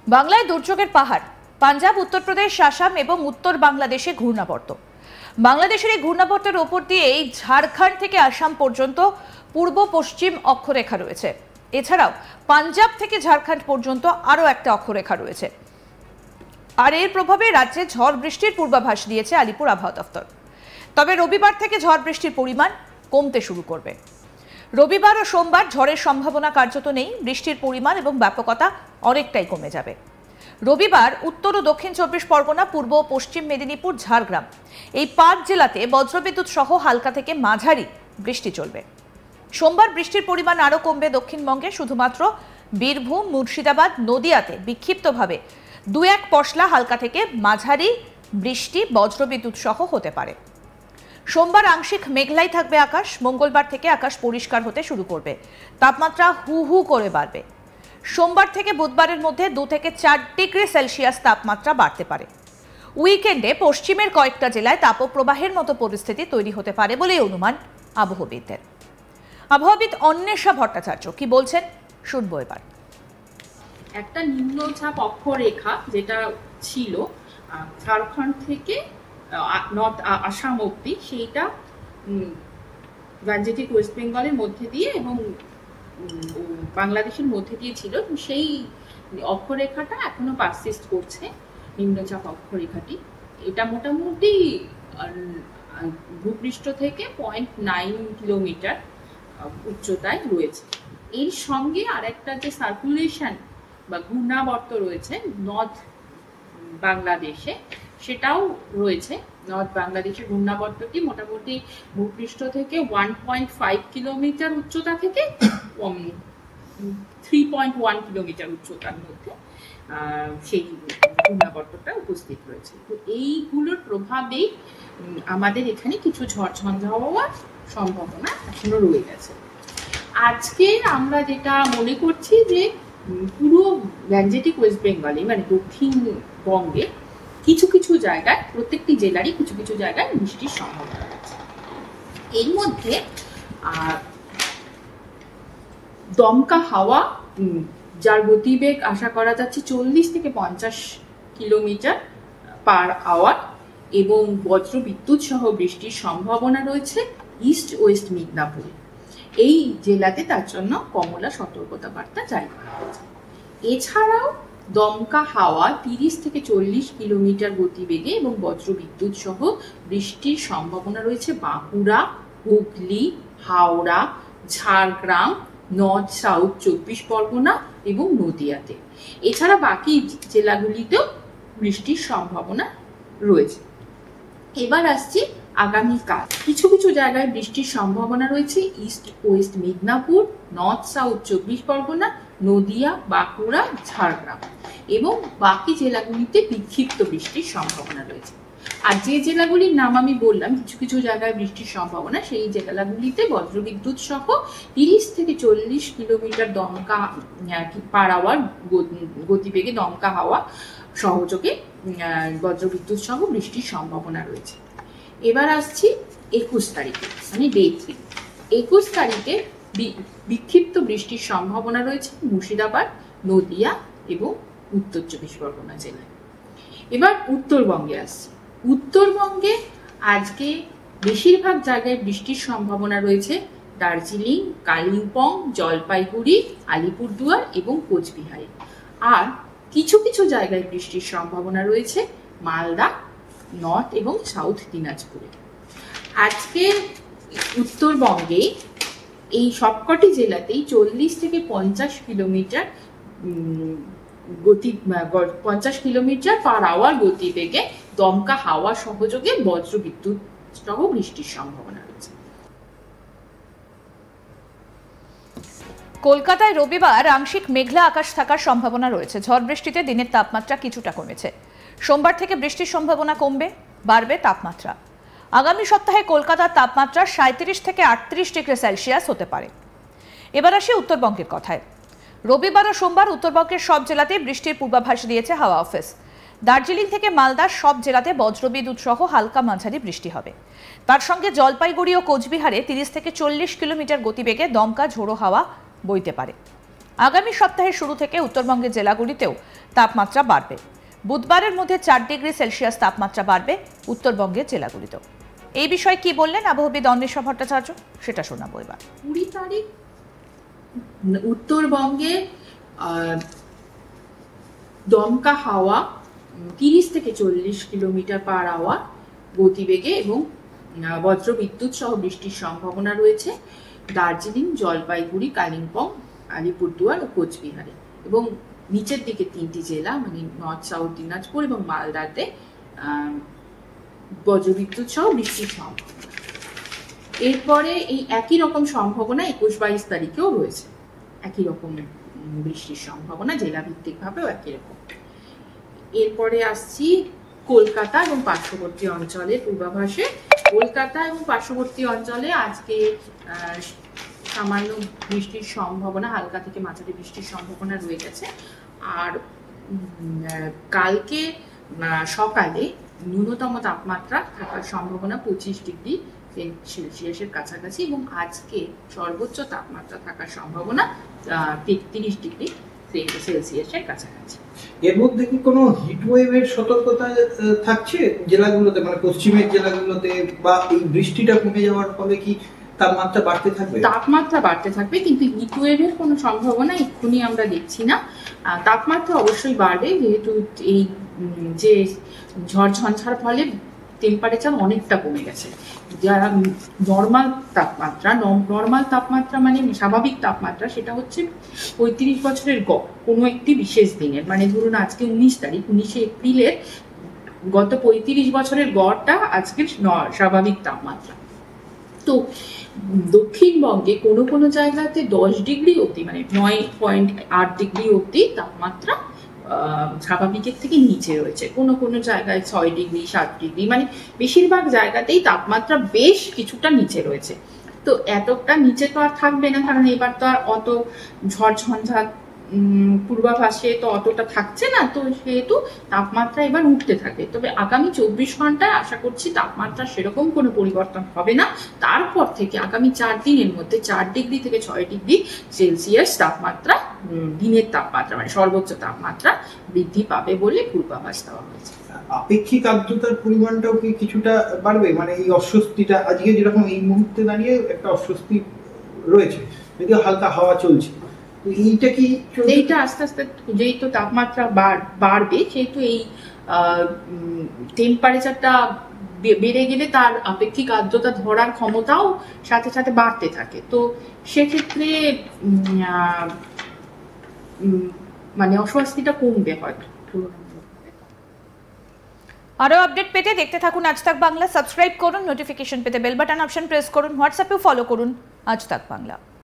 বাংলায় দুর্যোগের পাহাড়, পাঞ্জাব, উত্তরপ্রদেশ, আসাম এবং উত্তর বাংলাদেশে ঘূর্ণাবর্ত। বাংলাদেশের এই ঘূর্ণাবর্তের ওপর দিয়ে এই ঝাড়খণ্ড থেকে আসাম পর্যন্ত পূর্ব পশ্চিম অক্ষরেখা রয়েছে। এছাড়াও পাঞ্জাব থেকে ঝাড়খণ্ড পর্যন্ত আরও একটা অক্ষরেখা রয়েছে। আর এর প্রভাবে রাজ্যে ঝড় বৃষ্টির পূর্বাভাস দিয়েছে আলিপুর আবহাওয়া দফতর। তবে রবিবার থেকে ঝড় বৃষ্টির পরিমাণ কমতে শুরু করবে। রবিবার ও সোমবার ঝড়ের সম্ভাবনা কার্যত নেই, বৃষ্টির পরিমাণ এবং ব্যাপকতা অনেকটাই কমে যাবে। রবিবার উত্তর ও দক্ষিণ 24 পরগনা, পূর্ব ও পশ্চিম মেদিনীপুর, ঝাড়গ্রাম এই 5 জেলাতে বজ্রবিদ্যুৎ সহ হালকা থেকে মাঝারি বৃষ্টি চলবে। সোমবার বৃষ্টির পরিমাণ আরও কমবে দক্ষিণবঙ্গে, শুধুমাত্র বীরভূম, মুর্শিদাবাদ, নদিয়াতে বিক্ষিপ্তভাবে 2-1 পশলা হালকা থেকে মাঝারি বৃষ্টি বজ্রবিদ্যুৎ সহ হতে পারে। সোমবার আংশিক মেঘলাই থাকবে আকাশ। মঙ্গলবার থেকে আকাশ পরিষ্কার হতে শুরু করবে, তাপমাত্রা হু হু করে বাড়বে। সোমবার থেকে বুধবারের মধ্যে 2 থেকে 4 ডিগ্রি সেলসিয়াস তাপমাত্রা বাড়তে পারে। উইকেন্ডে পশ্চিমের কয়েকটা জেলায় তাপপ্রবাহের মতো পরিস্থিতি তৈরি হতে পারে বলেই অনুমান আবহাওয়াবিদদের। আবহাওয়াবিদ অন্বেষা ভট্টাচার্য কি বলছেন শুনবো এবার। একটা নিম্নচাপ অক্ষরেখা যেটা ছিল ঝাড়খণ্ড থেকে নর্থ আসাম অব্দি, সেইটা গাঞ্জেটিক ওয়েস্ট বেঙ্গলের মধ্যে দিয়ে এবং বাংলাদেশের মধ্যে দিয়ে ছিল। সেই অক্ষরেখাটা এখনো পারসিস্ট করছে, নিম্নচাপ অক্ষরেখাটি। এটা মোটামুটি ভূপৃষ্ঠ থেকে 0.9 কিলোমিটার উচ্চতায় রয়েছে। এর সঙ্গে আরেকটা যে সার্কুলেশন বা ঘূর্ণাবর্ত রয়েছে নর্থ বাংলাদেশে, সেটাও রয়েছে। নর্থ বাংলাদেশের ঘূর্ণাবর্তটি মোটামুটি ভূপৃষ্ঠ থেকে 1.5 কিলোমিটার উচ্চতা থেকে 3.1 কিলোমিটার উচ্চতার মধ্যে সেই ঘূর্ণাবর্তটা উপস্থিত রয়েছে। তো এইগুলোর প্রভাবেই আমাদের এখানে কিছু ঝড়ঝঞ্ঝা হওয়ার সম্ভাবনা এখনো রয়ে গেছে। আজকে আমরা যেটা মনে করছি যে পুরো গ্যাঞ্জেটিক ওয়েস্ট বেঙ্গলে মানে দক্ষিণবঙ্গে কিছু কিছু জায়গায়, প্রত্যেকটি জেলারই কিছু কিছু জায়গায় বৃষ্টির সম্ভাবনা আছে। এর মধ্যে দমকা হাওয়া, যার গতিবেগ আশা করা যাচ্ছে 40 থেকে 50 কিলোমিটার পার আওয়ার, এবং বজ্র বিদ্যুৎ সহ বৃষ্টির সম্ভাবনা রয়েছে ইস্ট ওয়েস্ট মিদনাপুরে। এই জেলাতে তার জন্য কমলা সতর্কতা বার্তা জারি করা হয়েছে। এছাড়াও দমকা হাওয়া 30 থেকে 40 কিলোমিটার গতিবেগে এবং বজ্র বিদ্যুৎ সহ বৃষ্টির সম্ভাবনা রয়েছে বাঁকুড়া, হুগলি, হাওড়া, ঝাড়গ্রাম, নর্থ সাউথ 24 পরগনা এবং নদিয়াতে। এছাড়া বাকি জেলাগুলিতেও বৃষ্টির সম্ভাবনা রয়েছে। এবার আসছি আগামীকাল। কিছু কিছু জায়গায় বৃষ্টির সম্ভাবনা রয়েছে east West Midnapore, north south 24 Pargana, Nadia, Bankura, Jhargram এবং বাকি জেলাগুলিতে বিক্ষিপ্ত বৃষ্টির সম্ভাবনা রয়েছে। আর যে জেলাগুলির নাম আমি বললাম কিছু কিছু জায়গায় বৃষ্টির সম্ভাবনা, সেই জেলাগুলিতে বজ্রবিদ্যুৎ সহ 30 থেকে 40 কিলোমিটার দমকা পার আওয়ার গতিবেগে দমকা হাওয়া সহযোগে বজ্রবিদ্যুৎ সহ বৃষ্টির সম্ভাবনা রয়েছে। এবার আসছি 21 তারিখে, মানে ডে 3। 21 তারিখে বিক্ষিপ্ত বৃষ্টির সম্ভাবনা রয়েছে মুর্শিদাবাদ, নদিয়া এবং উত্তর 24 পরগনা জেলায়। এবার উত্তরবঙ্গে আসছি। উত্তরবঙ্গে আজকে বেশিরভাগ জায়গায় বৃষ্টির সম্ভাবনা রয়েছে দার্জিলিং, কালিম্পং, জলপাইগুড়ি, আলিপুরদুয়ার এবং কোচবিহারে। আর কিছু কিছু জায়গায় বৃষ্টির সম্ভাবনা রয়েছে মালদা, নর্থ এবং সাউথ দিনাজপুরে। আজকে উত্তরবঙ্গে এই সবকটি জেলাতেই 40 থেকে 50 কিলোমিটার 50 কিলোমিটার পার আওয়ার গতিবেগে দমকা হাওয়া সহযোগে বজ্র বিদ্যুৎ সহ বৃষ্টির সম্ভাবনা রয়েছে। কলকাতায় রবিবার আংশিক মেঘলা আকাশ থাকার সম্ভাবনা রয়েছে। ঝড় বৃষ্টিতে দিনের তাপমাত্রা কিছুটা কমেছে। সোমবার থেকে বৃষ্টির সম্ভাবনা কমবে, বাড়বে তাপমাত্রা। আগামী সপ্তাহে কলকাতার তাপমাত্রা 37 থেকে 38 ডিগ্রি সেলসিয়াস হতে পারে। এবার আসি উত্তরবঙ্গের কথায়। রবিবার ও সোমবার উত্তরবঙ্গের সব জেলাতে বৃষ্টির পূর্বাভাস দিয়েছে হাওয়া অফিস। দার্জিলিং থেকে মালদার সব জেলাতে বজ্রবিদ্যুৎ সহ হালকা মাঝারি বৃষ্টি হবে। তার সঙ্গে জলপাইগুড়ি ও কোচবিহারে 30 থেকে 40 কিলোমিটার গতিবেগে দমকা ঝোড়ো হাওয়া বইতে পারে। আগামী সপ্তাহের শুরু থেকে উত্তরবঙ্গের জেলাগুলিতেও তাপমাত্রা বাড়বে। বুধবারের মধ্যে 4 ডিগ্রি সেলসিয়াস তাপমাত্রা বাড়বে উত্তরবঙ্গের জেলাগুলিতেও। এই বিষয়ে কি বললেন আবহবিদ অন্বেষা ভট্টাচার্য, সেটা শোনাবো এবার। 20 তারিখ উত্তরবঙ্গে দমকা হাওয়া 30 থেকে 40 কিলোমিটার পার আওয়ার গতিবেগে এবং বজ্র বিদ্যুৎ সহ বৃষ্টির সম্ভাবনা রয়েছে দার্জিলিং, জলপাইগুড়ি, কালিম্পং, আলিপুরদুয়ার ও কোচবিহারে, এবং নিচের দিকে 3টি জেলা মানে নর্থ সাউথ দিনাজপুর এবং মালদাতে বজ্রবিদ্যুৎ সহ বৃষ্টির সম্ভাবনা। এরপরে এই একই রকম সম্ভাবনা 21-22 তারিখেও রয়েছে, একই রকম বৃষ্টির সম্ভাবনা জেলা ভিত্তিক ভাবেও একই রকম। এরপরে আসছি কলকাতা এবং পার্শ্ববর্তী অঞ্চলের পূর্বাভাসে। কলকাতা এবং পার্শ্ববর্তী অঞ্চলে আজকে সামান্য বৃষ্টির সম্ভাবনা, হালকা থেকে মাঝারি বৃষ্টির সম্ভাবনা রয়ে গেছে। আর কালকে সকালে ন্যূনতম তাপমাত্রা থাকার সম্ভাবনা 25 ডিগ্রি সেলসিয়াসের কাছাকাছি, এবং আজকে সর্বোচ্চ তাপমাত্রা থাকার সম্ভাবনা 33 ডিগ্রি সেলসিয়াসের কাছাকাছি। এর মধ্যে কি কোনো হিটওয়েভের সতর্কতা থাকছে জেলাগুলোতে, মানে পশ্চিমের জেলাগুলোতে, বা এই বৃষ্টিটা কমে যাওয়ার ফলে কি তাপমাত্রা বাড়তে থাকবে? তাপমাত্রা বাড়তে থাকবে, কিন্তু হিটওয়েভের কোনো সম্ভাবনা এক্ষুনি আমরা দেখছি না। তাপমাত্রা অবশ্যই বাড়বে, যেহেতু এই যে ঝড় ঝঞ্ঝার ফলে টেম্পারেচার অনেকটা কমে গেছে। যারা নর্মাল তাপমাত্রা মানে স্বাভাবিক তাপমাত্রা, সেটা হচ্ছে 35 বছরের গড় কোনো একটি বিশেষ দিনের, মানে ধরুন আজকে 19 তারিখ, 19শে এপ্রিলের গত 35 বছরের গড়টা আজকের স্বাভাবিক তাপমাত্রা। তো দক্ষিণবঙ্গে কোনো কোনো জায়গাতে 10 ডিগ্রি অবধি, মানে 9.8 ডিগ্রি অবধি তাপমাত্রা স্বাভাবিকের থেকে নিচে রয়েছে। কোনো কোনো জায়গায় 6 ডিগ্রি 7 ডিগ্রি, মানে বেশিরভাগ জায়গাতেই তাপমাত্রা বেশ কিছুটা নিচে রয়েছে। তো এতটা নিচে তো আর থাকবে না, কারণ এবার তো আর অত ঝড় ঝঞ্ঝাট পূর্বাভাসে তো অতটা থাকছে না, তো সেহেতু তাপমাত্রা এবার উঠতে থাকে। তবে আগামী 24 ঘন্টায় আশা করছি তাপমাত্রা সেরকম কোনো পরিবর্তন হবে না। তারপর থেকে আগামী 4 দিনের মধ্যে 4 ডিগ্রি থেকে 6 ডিগ্রি সেলসিয়াস তাপমাত্রা, দিনের তাপমাত্রা মানে সর্বোচ্চ তাপমাত্রা বৃদ্ধি পাবে বলে পূর্বাভাস দেওয়া হয়েছে। আপেক্ষিক আর্দ্রতার পরিমাণটাও কি কিছুটা বাড়বে? মানে এই অস্বস্তিটা আজকে যেরকম এই মুহূর্তে দাঁড়িয়ে একটা অস্বস্তি রয়েছে, যদিও হালকা হাওয়া চলছে, এইটা আস্তে আস্তে যেহেতু তাপমাত্রা বাড়বে, সেহেতু এই টেম্পারেচারটা বেড়ে গেলে তার আপেক্ষিক আর্দ্রতা ধরার ক্ষমতাও সাথে সাথে বাড়তে থাকে। তো সেক্ষেত্রে মানে অস্বস্তিটা কমবে হয়তো। আরো আপডেট পেতে দেখতে থাকুন আজ তাক বাংলা। সাবস্ক্রাইব করুন, নোটিফিকেশন পেতে বেল বাটন অপশন প্রেস করুন, হোয়াটসঅ্যাপেও ফলো করুন আজ তাক বাংলা।